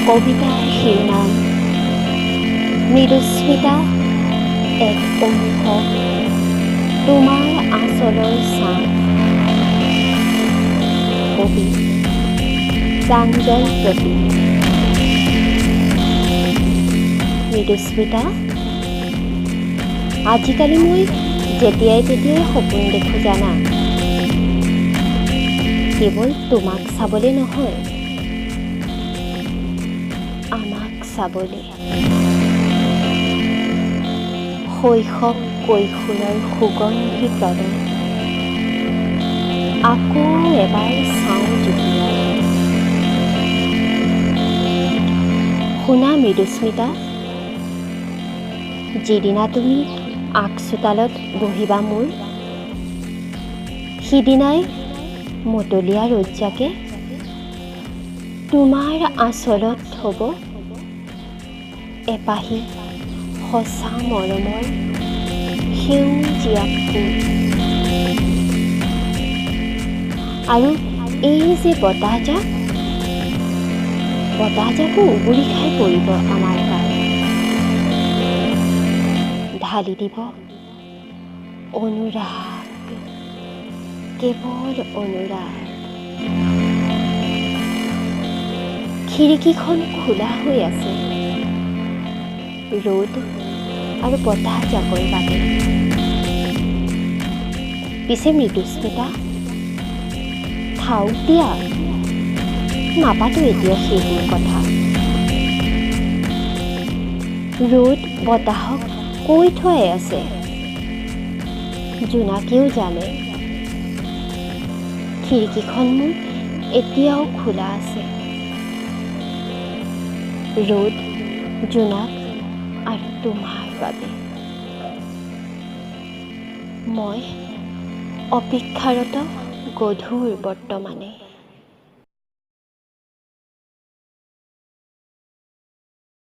কবিতাৰ শিৰোনাম মৃদুস্মিতা এক অনুভৱ তোমাৰ আঁচলৰ ছাঁ। কবি প্ৰাঞ্জল প্ৰতীক। মৃদুস্মিতা, আজিকালি মই যেতিয়াই তেতিয়াই সপোন দেখোঁ জানা, কেৱল তোমাক চাবলৈ নহয়, আমাক চাবলৈ। শৈশৱ কৈশোৰৰ সুগন্ধি প্ৰদন আকৌ এবাৰ চাওঁ জুবিয়াই। শুনা মৃদুস্মিতা, যিদিনা তুমি আগচোতালত বহিবা মোৰ, সিদিনাই মতলীয়া ৰজ্জাকে তোমাৰ আঁচলত থ'ব এপাহি সঁচা মৰমৰ সেউজীয়া ফুল। আৰু এই যে বতাহজাকো উবুৰি খাই পৰিব আমাৰ গাত, ঢালি দিব অনুৰাগ, কেৱল অনুৰাগ। খিৰিকীখন খোলা হৈ আছে ৰ'দ আৰু বতাহজাকৰ বাবে। পিছে মৃদুস্মিতা, থাওক দিয়া, নাপাতো এতিয়া সেইবোৰ কথা। ৰ'দ বতাহক কৈ থোৱাই আছে, জোনাকেও জানে খিৰিকীখন মোৰ এতিয়াও খোলা আছে। ৰ'দ, জোনাক আৰু তোমাৰ বাবে। মই অপেক্ষাৰত গধুৰ বৰ্তমানে।